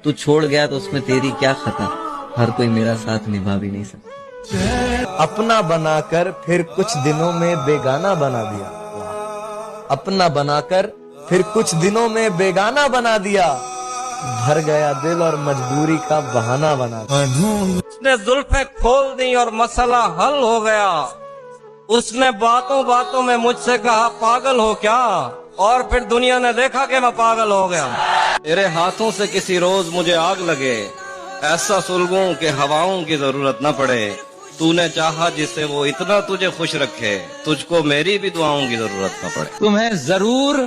तू छोड़ गया तो उसमें तेरी क्या खता, हर कोई मेरा साथ निभा भी नहीं सकता। अपना बनाकर फिर कुछ दिनों में बेगाना बना दिया, अपना बनाकर फिर कुछ दिनों में बेगाना बना दिया, भर गया दिल और मजबूरी का बहाना बना दिया। उसने जुल्फे खोल दी और मसला हल हो गया। उसने बातों बातों में मुझसे कहा पागल हो क्या, और फिर दुनिया ने देखा कि मैं पागल हो गया। तेरे हाथों से किसी रोज मुझे आग लगे, ऐसा सुलगूं कि हवाओं की जरूरत न पड़े। तूने चाहा जिससे वो इतना तुझे खुश रखे, तुझको मेरी भी दुआओं की जरूरत न पड़े। तुम्हें जरूर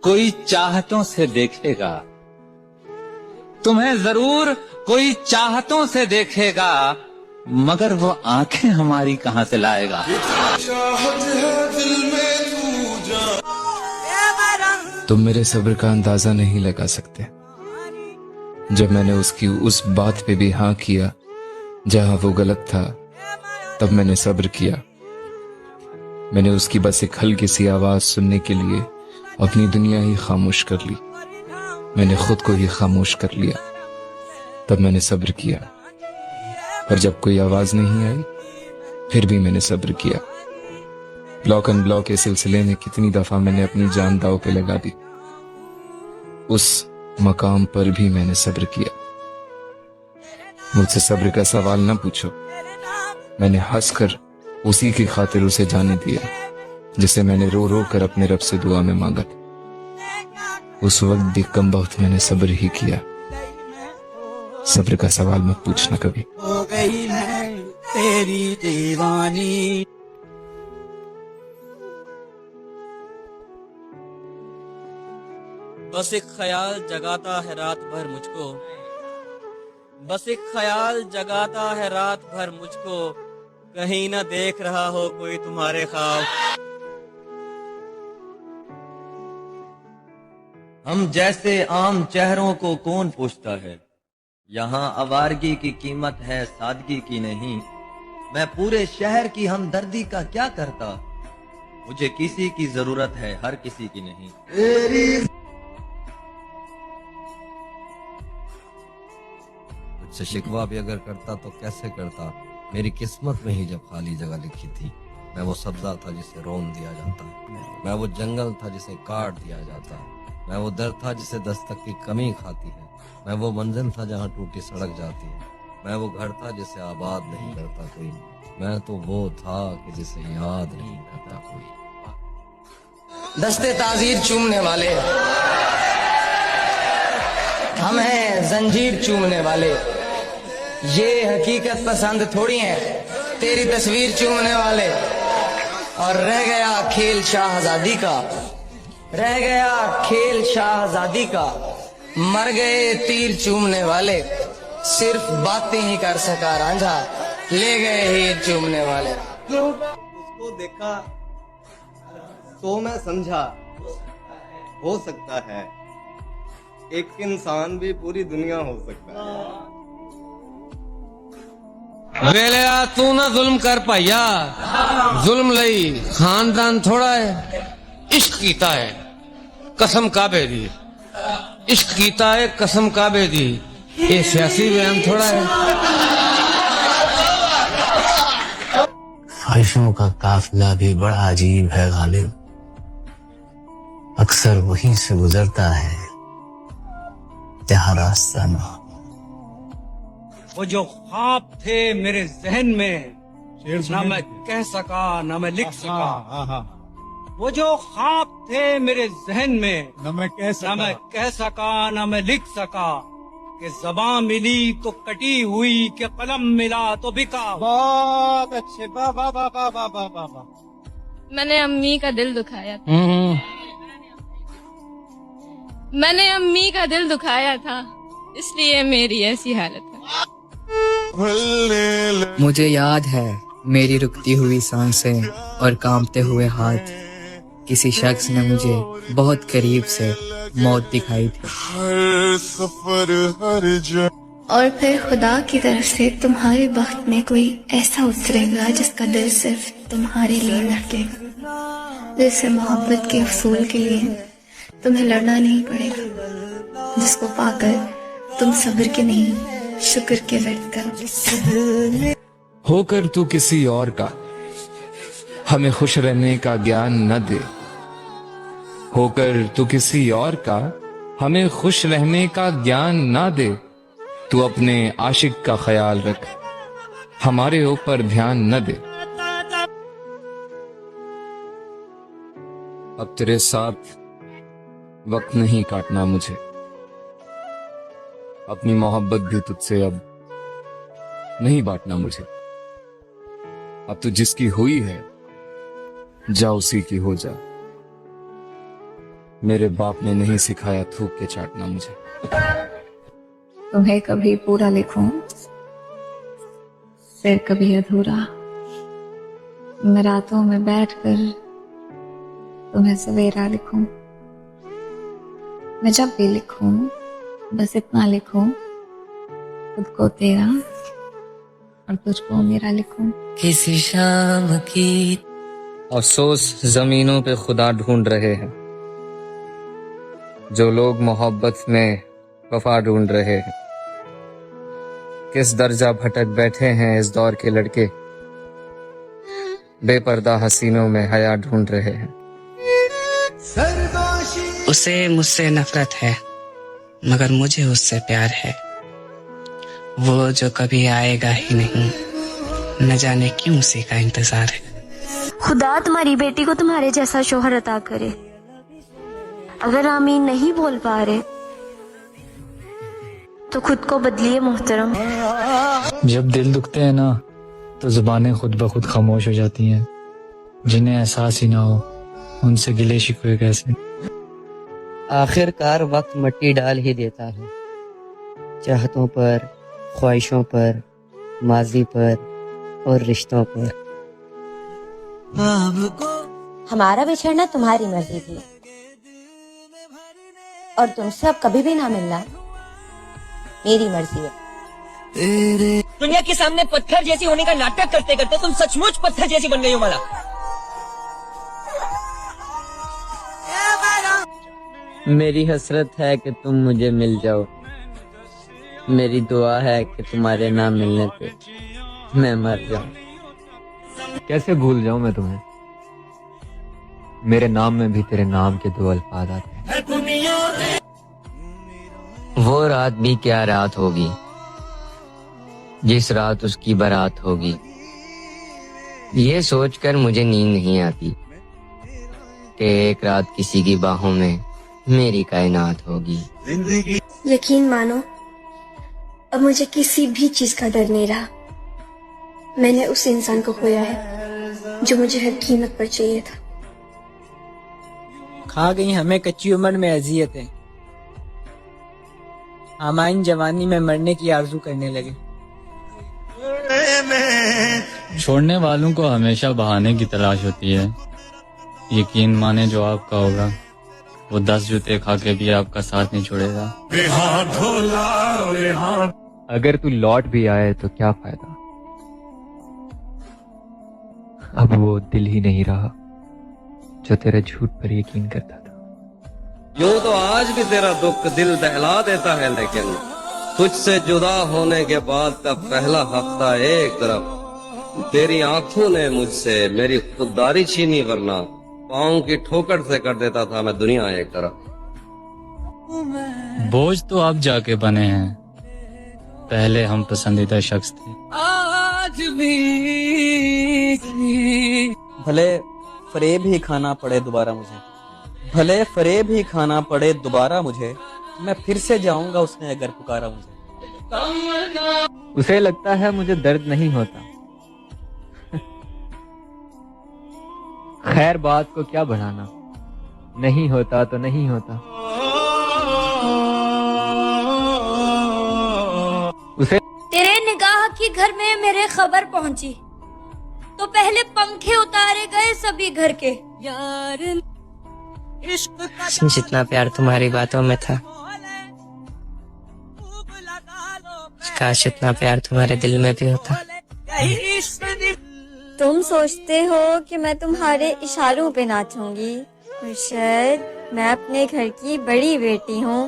कोई चाहतों से देखेगा, तुम्हें जरूर कोई चाहतों से देखेगा, मगर वो आंखें हमारी कहां से लाएगा। तुम मेरे सब्र का अंदाजा नहीं लगा सकते। जब मैंने उसकी उस बात पे भी हाँ किया जहां वो गलत था, तब मैंने सब्र किया। मैंने उसकी बस एक हल्की सी आवाज सुनने के लिए अपनी दुनिया ही खामोश कर ली। मैंने खुद को ही खामोश कर लिया, तब मैंने सब्र किया। पर जब कोई आवाज नहीं आई, फिर भी मैंने सब्र किया। ब्लॉक एंड ब्लॉक के सिलसिले में कितनी दफा मैंने अपनी जान दांव पे लगा दी, उस मकाम पर भी मैंने सब्र किया। मुझसे सब्र का सवाल ना पूछो, मैंने हंसकर उसी की खातिर उसे जाने दिया जिसे मैंने रो रो कर अपने रब से दुआ में मांगा था। उस वक्त भी कम बहुत मैंने सब्र ही किया। सब्र का सवाल मत पूछना कभी। हो गई है तेरी दीवानी। बस एक ख्याल जगाता है रात भर मुझको, बस एक ख्याल जगाता है रात भर मुझको, कहीं ना देख रहा हो कोई तुम्हारे ख्वाब। हम जैसे आम चेहरों को कौन पूछता है, यहाँ आवारगी की कीमत है सादगी की नहीं। मैं पूरे शहर की हमदर्दी का क्या करता, मुझे किसी की जरूरत है हर किसी की नहीं। मुझसे शिकवा भी अगर करता तो कैसे करता, मेरी किस्मत में ही जब खाली जगह लिखी थी। मैं वो सब्जा था जिसे रोन दिया जाता, मैं वो जंगल था जिसे काट दिया जाता, मैं वो दर था जिसे दस्तक की कमी खाती है, मैं वो मंजिल था जहाँ टूटी सड़क जाती है, मैं वो घर था जिसे आबाद नहीं करता कोई, मैं तो वो था कि जिसे याद नहीं करता कोई। दस्ते ताजीर चूमने वाले हम हैं, जंजीर चूमने वाले। ये हकीकत पसंद थोड़ी है तेरी तस्वीर चूमने वाले। और रह गया खेल शाहजादी का, रह गया खेल शाहजादी का, मर गए तीर चूमने वाले। सिर्फ बातें ही कर सका रांझा, ले गए हीर चूमने वाले। उसको देखा तो मैं समझा, हो सकता है एक इंसान भी पूरी दुनिया हो सकता है। वेलिया तू ना जुल्म कर पाया, जुल्म लई खानदान थोड़ा है। इश्क कीता है कसम काबे दी, इश्क कीता है कसम काबे दी, ये सियासी बयान थोड़ा है। ख्वाहिशों का काफिला भी बड़ा अजीब है गालिब, अक्सर वहीं से गुजरता है जहाँ रास्ता ना हो। वो जो ख्वाब थे मेरे जहन में, ना मैं कह सका ना मैं लिख सका। वो जो ख्वाब थे मेरे जहन में, ना मैं कह सका ना मैं लिख सका। कि ज़बां मिली तो कटी हुई, कि कलम मिला तो बिका। बहुत अच्छे, वाह वाह वाह वाह वाह वाह वाह। मैंने अम्मी का दिल दुखाया था, मैंने अम्मी का दिल दुखाया था, इसलिए मेरी ऐसी हालत है। मुझे याद है मेरी रुकती हुई सांसें और कांपते हुए हाथ, किसी शख्स ने मुझे बहुत करीब से मौत दिखाई थी। हर सफर हर और फिर खुदा की तरफ से तुम्हारे वक्त में कोई ऐसा उतरेगा जिसका दिल सिर्फ तुम्हारे लिए धड़केगा, जिससे मोहब्बत के असूल के लिए तुम्हें लड़ना नहीं पड़ेगा, जिसको पाकर तुम सब्र के नहीं शुक्र के व्रत करो। होकर तू किसी और का हमें खुश रहने का ज्ञान न दे। होकर तू किसी और का हमें खुश रहने का ज्ञान ना दे। तू अपने आशिक का ख्याल रख, हमारे ऊपर ध्यान न दे। अब तेरे साथ वक्त नहीं काटना मुझे, अपनी मोहब्बत भी तुझसे अब नहीं बांटना मुझे। अब तू जिसकी हुई है जा उसी की हो जा। मेरे बाप ने नहीं सिखाया थूक के चाटना मुझे। तुम्हें कभी पूरा लिखूं फिर कभी अधूरा। मैं रातों में बैठकर तुम्हें सवेरा लिखूं। मैं जब भी लिखूं बस इतना लिखूं, खुद को तेरा और तुझको मेरा लिखूं। किसी शाम की अफसोस जमीनों पे खुदा ढूंढ रहे हैं, जो लोग मोहब्बत में वफा ढूंढ रहे हैं। किस दर्जा भटक बैठे हैं इस दौर के लड़के, बेपर्दा हसीनों में हया ढूंढ रहे हैं। उसे मुझसे नफरत है मगर मुझे उससे प्यार है। वो जो कभी आएगा ही नहीं, न जाने क्यों उसी का इंतजार है। खुदा तुम्हारी बेटी को तुम्हारे जैसा शोहर अता करे। अगर आमीन नहीं बोल पा रहे तो खुद को बदलिए मोहतरम। जब दिल दुखते हैं ना तो जुबानें खुद ब खुद खामोश हो जाती हैं। जिन्हें एहसास ही ना हो उनसे गिले शिकवे कैसे। आखिरकार वक्त मिट्टी डाल ही देता है चाहतों पर, ख्वाहिशों पर, माजी पर और रिश्तों पर। हमारा बिछड़ना तुम्हारी मर्जी थी और तुमसे अब कभी भी ना मिलना मेरी मर्जी है। दुनिया के सामने पत्थर जैसी होने का नाटक करते करते तुम सचमुच पत्थर जैसी बन गई हो माला। मेरी हसरत है कि तुम मुझे मिल जाओ। मेरी दुआ है कि तुम्हारे ना मिलने पे मैं मर जाऊं। कैसे भूल जाऊं मैं तुम्हें, मेरे नाम में भी तेरे नाम के दो अल्फाज आते हैं। वो रात भी क्या रात होगी जिस रात उसकी बारात होगी। ये सोचकर मुझे नींद नहीं आती कि एक रात किसी की बाहों में मेरी कायनात होगी। यकीन मानो अब मुझे किसी भी चीज का डर नहीं रहा। मैंने उस इंसान को खोया है जो मुझे हर कीमत पर चाहिए था। खा गई हमें कच्ची उम्र में अजियतें, हमारी जवानी में मरने की आरजू करने लगे। छोड़ने वालों को हमेशा बहाने की तलाश होती है। यकीन माने जो आपका होगा वो 10 जूते खा के भी आपका साथ नहीं छोड़ेगा। अगर तू लौट भी आए तो क्या फायदा, अब वो दिल ही नहीं रहा जो तेरे झूठ पर यकीन करता था। यूं तो आज भी तेरा दुख दिल दहला देता है, लेकिन तुझसे जुदा होने के बाद का पहला हफ्ता एक तरफ तेरी आंखों ने मुझसे मेरी खुददारी छीनी, वरना पाँव की ठोकर से कर देता था मैं दुनिया एक तरफ। बोझ तो आप जाके बने हैं, पहले हम पसंदीदा शख्स थे। आज भी भले फरेब ही खाना पड़े दोबारा मुझे, भले फरेब ही खाना पड़े दोबारा मुझे, मैं फिर से जाऊंगा उसने अगर पुकारा मुझे। उसे लगता है मुझे दर्द नहीं होता। खैर बात को क्या बढ़ाना, नहीं होता तो नहीं होता। उसे तेरे निगाह की घर में मेरे खबर पहुंची तो पहले पंखे उतारे गए सभी घर के। यार जितना प्यार तुम्हारी बातों में था, काश इतना प्यार तुम्हारे दिल में भी होता। तुम सोचते हो कि मैं तुम्हारे इशारों पे नाचूंगी, और शायद मैं अपने घर की बड़ी बेटी हूँ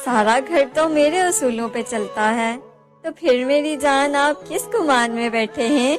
सारा घर तो मेरे उसूलों पे चलता है, तो फिर मेरी जान आप किस गुमान में बैठे हैं?